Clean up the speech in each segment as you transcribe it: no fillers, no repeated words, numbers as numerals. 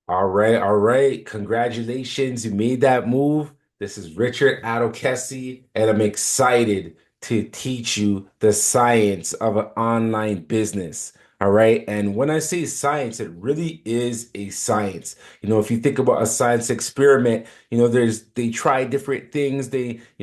All right, all right. Congratulations. You made that move. This is Richard Adokesi, and I'm excited to teach you the science of an online business. All right. And when I say science, it really is a science. If you think about a science experiment, they try different things.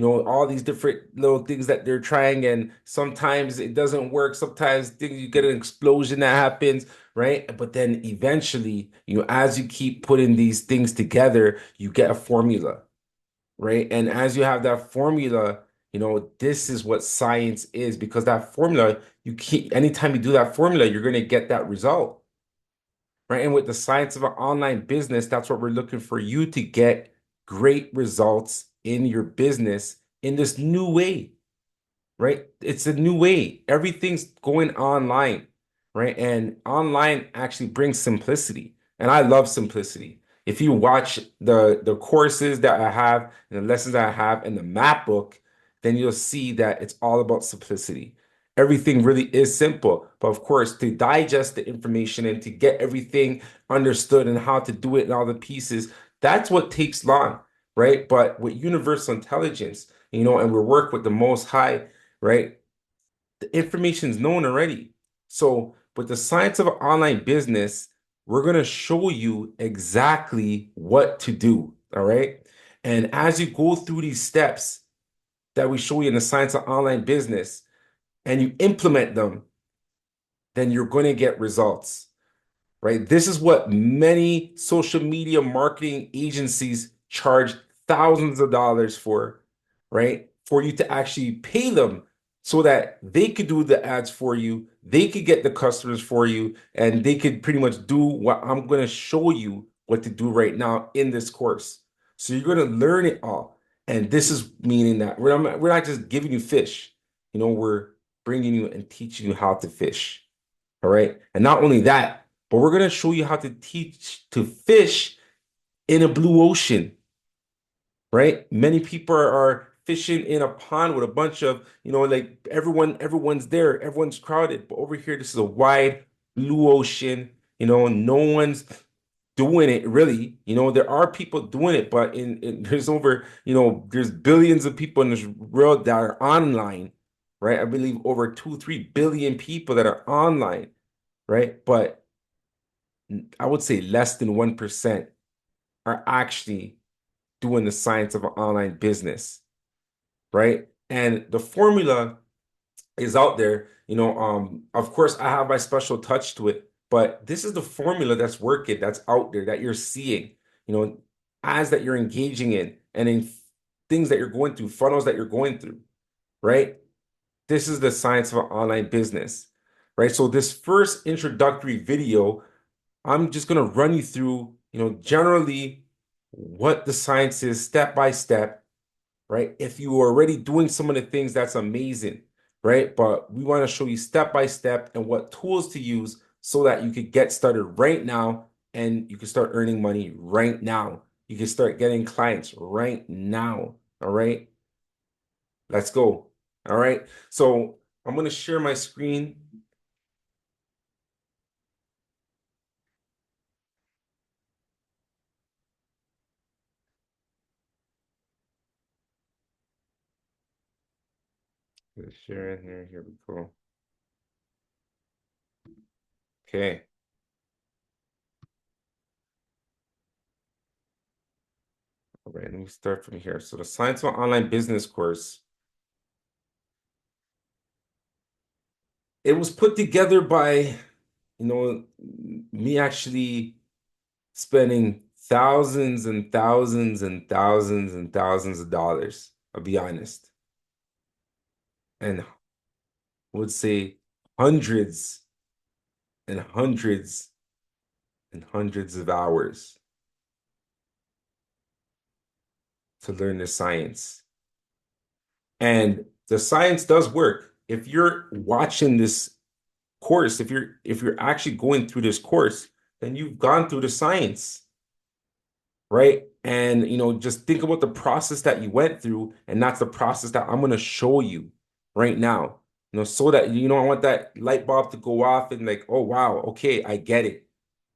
All these different little things that they're trying, and sometimes it doesn't work. Sometimes you get an explosion that happens, right? But then eventually, as you keep putting these things together, you get a formula, right? And as you have that formula, this is what science is because that formula, anytime you do that formula, you're going to get that result, right? And with the science of an online business, that's what we're looking for you to get great results in your business in this new way, right? It's a new way. Everything's going online, right? And online actually brings simplicity. And I love simplicity. If you watch the courses that I have and the lessons that I have in the map book, then you'll see that it's all about simplicity. Everything really is simple. But of course, to digest the information and to get everything understood and how to do it and all the pieces, that's what takes long, right? But with universal intelligence, and we work with the most high, right? The information is known already. So, with the science of online business, we're going to show you exactly what to do. All right. And as you go through these steps that we show you in the science of online business and you implement them, then you're going to get results, right? This is what many social media marketing agencies charge thousands of dollars for, right? For you to actually pay them so that they could do the ads for you, they could get the customers for you, and they could pretty much do what I'm going to show you what to do right now in this course. So you're going to learn it all. And this is meaning that we're not just giving you fish, we're bringing you and teaching you how to fish. All right. And not only that, but we're going to show you how to teach to fish in a blue ocean, right? Many people are fishing in a pond with a bunch of, like everyone's there, everyone's crowded. But over here, this is a wide blue ocean. No one's doing it really. There are people doing it, but there's there's billions of people in this world that are online, right? I believe over 2, 3 billion people that are online, right? But I would say less than 1% are actually doing the science of an online business, right? And the formula is out there. Of course, I have my special touch to it, but this is the formula that's working, that's out there, that you're seeing, you know, ads that you're engaging in and in things that you're going through, funnels that you're going through, right? This is the science of an online business, right? So this first introductory video, I'm just going to run you through, generally what the science is step by step, right? If you are already doing some of the things, that's amazing, right? But we want to show you step by step and what tools to use so that you could get started right now and you can start earning money right now. You can start getting clients right now. All right, let's go. All right, so I'm going to share my screen. Share it here. Here we go. Okay. All right, let me start from here. So the Science of Online Business course, it was put together by, me actually spending thousands and thousands and thousands and thousands of dollars, I'll be honest, and would say hundreds and hundreds and hundreds of hours to learn the science. And the science does work. If you're watching this course, if you're actually going through this course, then you've gone through the science, right? And just think about the process that you went through, and that's the process that I'm going to show you right now. So that I want that light bulb to go off and like, oh wow, okay, I get it.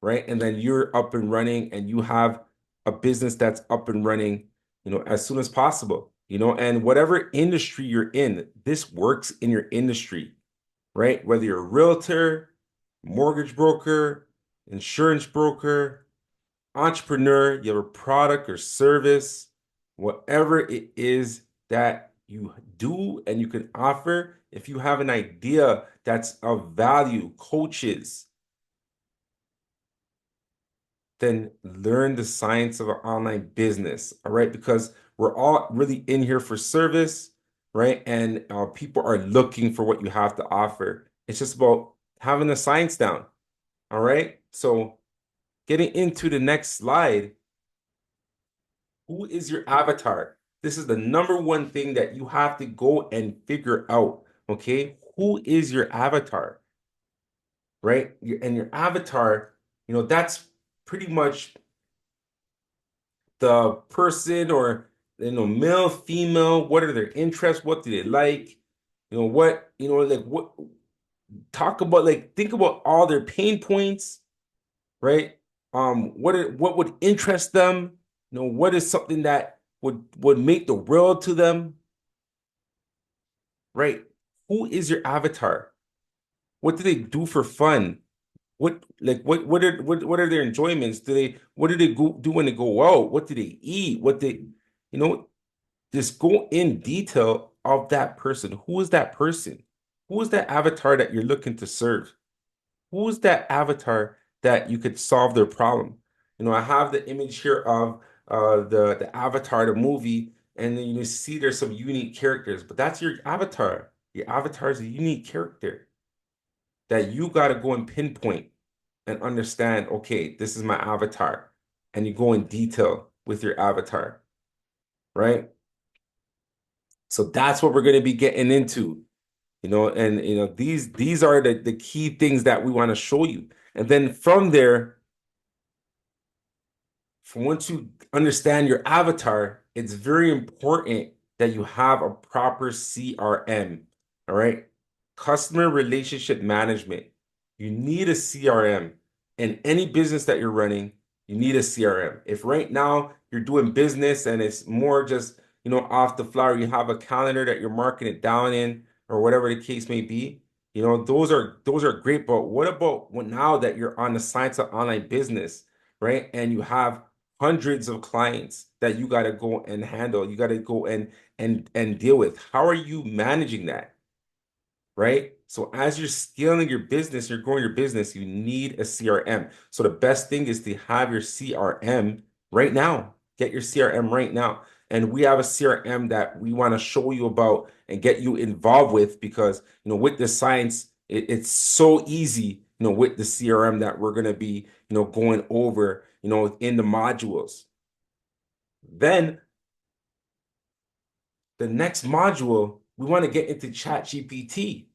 right? And then you're up and running and you have a business that's up and running, as soon as possible, and whatever industry you're in, this works in your industry, right? Whether you're a realtor, mortgage broker, insurance broker, entrepreneur, you have a product or service, whatever it is that you do and you can offer, if you have an idea that's of value, coaches, then learn the science of an online business, all right? Because we're all really in here for service, right? And people are looking for what you have to offer. It's just about having the science down, all right? So getting into the next slide, who is your avatar? This is the number one thing that you have to go and figure out, okay? Who is your avatar, right? And your avatar, that's pretty much the person or male, female, what are their interests, what do they like, like what talk about, like think about all their pain points, right? What would interest them? What is something that would make the world to them, right? Who is your avatar? What do they do for fun? What are their enjoyments? What do they do when they go out? What do they eat? You know, just go in detail of that person. Who is that person? Who is that avatar that you're looking to serve? Who is that avatar that you could solve their problem? I have the image here of the Avatar, the movie, and then you see there's some unique characters, but that's your avatar. Your avatar is a unique character that you got to go and pinpoint and understand, okay, this is my avatar. And you go in detail with your avatar, right? So that's what we're going to be getting into, and these are the key things that we want to show you. And then from there, from once you understand your avatar, it's very important that you have a proper CRM, all right? Customer relationship management. You need a CRM. In any business that you're running, you need a CRM. If right now you're doing business and it's more just, off the fly, you have a calendar that you're marking it down in, or whatever the case may be, those are great. But what about now that you're on the science of online business, right? And you have hundreds of clients that you got to go and handle. You got to go and deal with. How are you managing that? Right? So as you're scaling your business, you're growing your business, you need a CRM. So the best thing is to have your CRM right now. Get your CRM right now. And we have a CRM that we want to show you about and get you involved with because, with the science, it's so easy, with the CRM that we're going to be, going over, in the modules. Then the next module, we want to get into ChatGPT,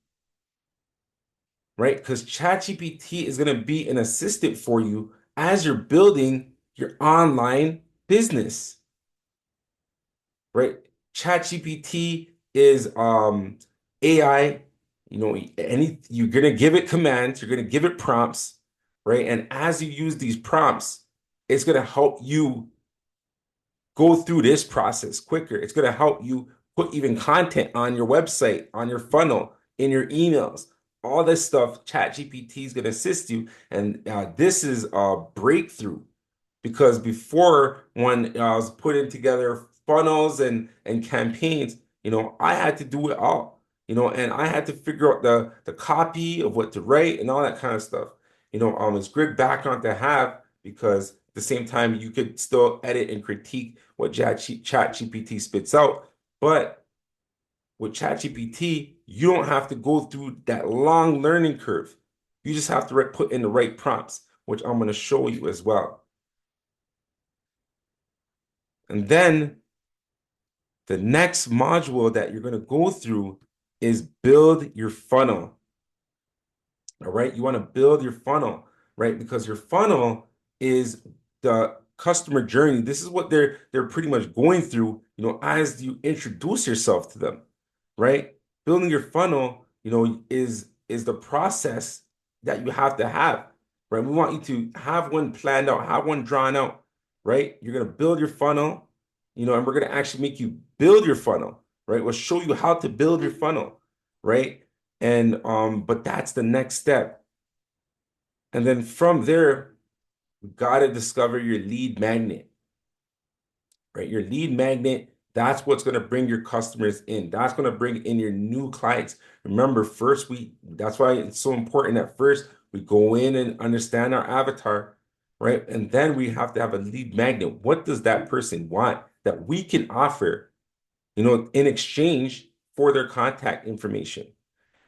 right? Because ChatGPT is going to be an assistant for you as you're building your online business, right? ChatGPT is AI, you're going to give it commands, you're going to give it prompts, right? And as you use these prompts, it's going to help you go through this process quicker. It's going to help you put even content on your website, on your funnel, in your emails. All this stuff, ChatGPT is going to assist you. And this is a breakthrough because before, when I was putting together funnels and campaigns, I had to do it all, and I had to figure out the copy of what to write and all that kind of stuff. It's great background to have because at the same time you could still edit and critique what ChatGPT spits out. But with ChatGPT, you don't have to go through that long learning curve. You just have to put in the right prompts, which I'm going to show you as well. And then the next module that you're going to go through is build your funnel. All right. You want to build your funnel, right? Because your funnel is the customer journey. This is what they're pretty much going through, as you introduce yourself to them, right? Building your funnel, is the process that you have to have. right? We want you to have one planned out, have one drawn out, right? You're going to build your funnel, and we're going to actually make you build your funnel, right? We'll show you how to build your funnel, right? And but that's the next step. And then from there, you got to discover your lead magnet, right? Your lead magnet, that's what's going to bring your customers in. That's going to bring in your new clients. Remember, that's why it's so important at first we go in and understand our avatar, right? And then we have to have a lead magnet. What does that person want that we can offer, in exchange for their contact information?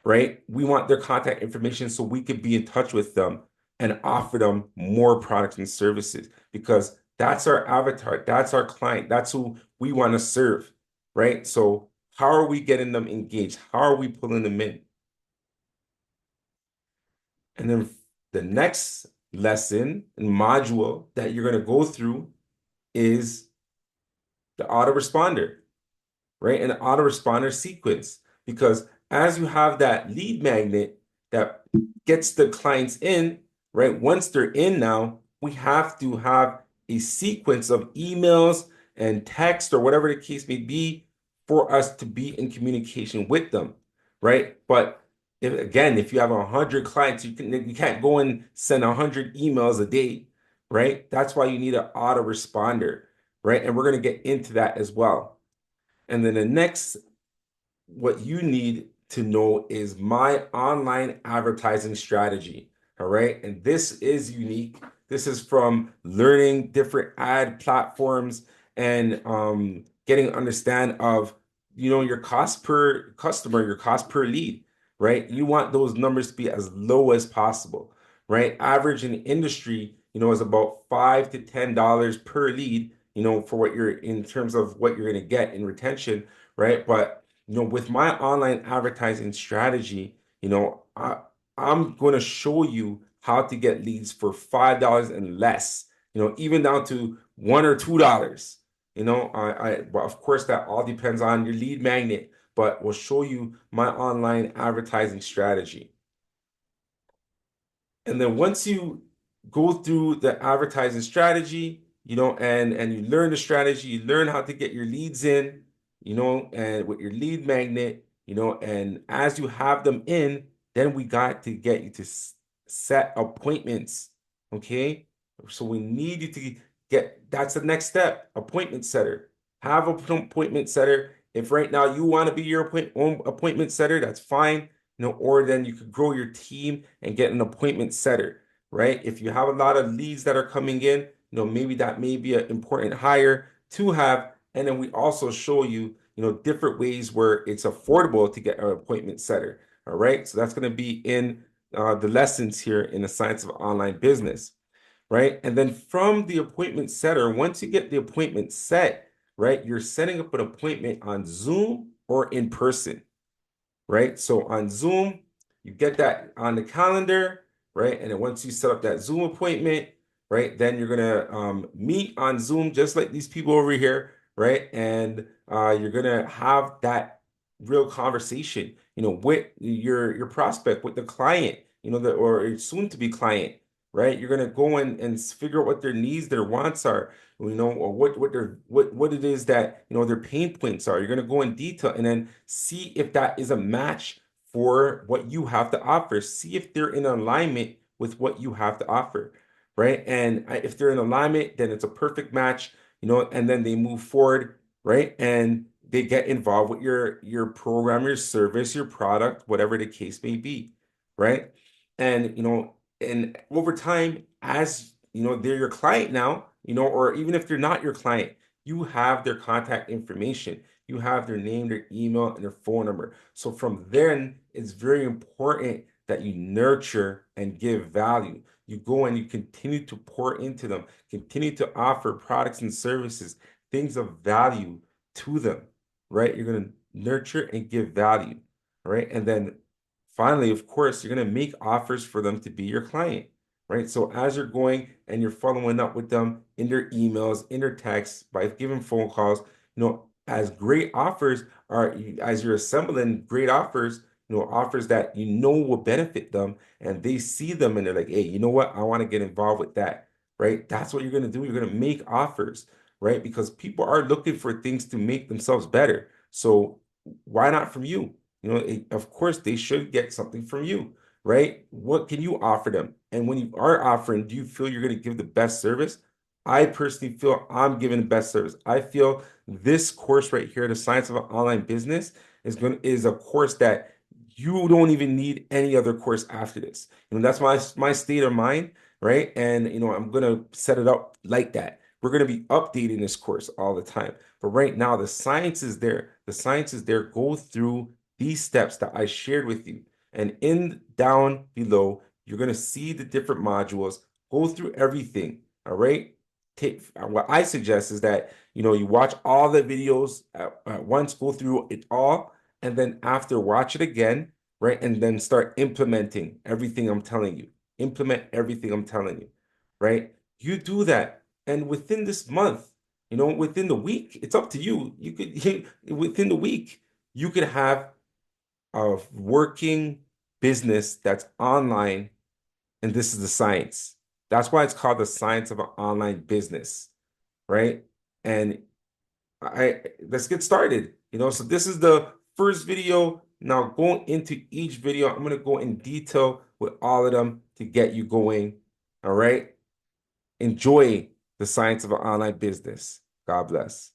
Right? We want their contact information so we could be in touch with them and offer them more products and services because that's our avatar, that's our client, that's who we want to serve, right? So, how are we getting them engaged? How are we pulling them in? And then the next lesson and module that you're going to go through is the autoresponder, right? An autoresponder sequence. Because as you have that lead magnet that gets the clients in, right? Once they're in now, we have to have a sequence of emails and text or whatever the case may be for us to be in communication with them, right? But if you have 100 clients, you can't go and send 100 emails a day, right? That's why you need an autoresponder, right? And we're going to get into that as well. And then the next, what you need to know is my online advertising strategy. All right. And this is unique. This is from learning different ad platforms and getting understand of, your cost per customer, your cost per lead, right? You want those numbers to be as low as possible, right? Average in the industry, is about $5 to $10 per lead, for what you're in terms of what you're going to get in retention, right? But with my online advertising strategy, I'm going to show you how to get leads for $5 and less, even down to $1 or $2. But of course, that all depends on your lead magnet, but we'll show you my online advertising strategy. And then once you go through the advertising strategy, and you learn the strategy, you learn how to get your leads in, and with your lead magnet, and as you have them in, then we got to get you to set appointments. Okay. So we need you to that's the next step, appointment setter. Have an appointment setter. If right now you want to be your own appointment setter, that's fine. Or then you could grow your team and get an appointment setter, right? If you have a lot of leads that are coming in, maybe that may be an important hire to have. And then we also show you, different ways where it's affordable to get an appointment setter. All right. So that's going to be in the lessons here in the science of online business, right? And then from the appointment setter, once you get the appointment set, right, you're setting up an appointment on Zoom or in person, right? So on Zoom, you get that on the calendar, right? And then once you set up that Zoom appointment, right, then you're gonna meet on Zoom just like these people over here, right? And you're gonna have that real conversation, with your prospect, with the client, or soon to be client, right? You're gonna go in and figure out what their needs, their wants are, or what it is that their pain points are. You're gonna go in detail and then see if that is a match for what you have to offer. See if they're in alignment with what you have to offer, right? And if they're in alignment, then it's a perfect match, and then they move forward, right? And they get involved with your program, your service, your product, whatever the case may be, right? And and over time, as they're your client now, or even if they're not your client, you have their contact information. You have their name, their email, and their phone number. So from then, it's very important that you nurture and give value. You go and you continue to pour into them, continue to offer products and services, things of value to them, right? You're going to nurture and give value, right? And then finally, of course, you're going to make offers for them to be your client, right? So as you're going and you're following up with them in their emails, in their texts, by giving phone calls, as great offers are, as you're assembling great offers, offers that will benefit them, and they see them and they're like, hey, you know what? I want to get involved with that, right? That's what you're going to do. You're going to make offers, right? Because people are looking for things to make themselves better. So why not from you? Of course, they should get something from you, right? What can you offer them? And when you are offering, do you feel you're going to give the best service? I personally feel I'm giving the best service. I feel this course right here, The Science of an Online Business, is a course that you don't even need any other course after this. That's my state of mind, right? And I'm gonna set it up like that. We're gonna be updating this course all the time. But right now, the science is there. The science is there. Go through these steps that I shared with you. And in down below, you're gonna see the different modules. Go through everything. All right. What I suggest is that you watch all the videos at once, go through it all, and then after watch it again, right? And then start implementing everything I'm telling you. Implement everything I'm telling you, right? You do that, and within this month, within the week, it's up to you. You could within the week, you could have a working business that's online, and this is the science. That's why it's called the science of an online business, right? And let's get started. So this is the first video. Now going into each video, I'm going to go in detail with all of them to get you going. All right. Enjoy the science of an online business. God bless.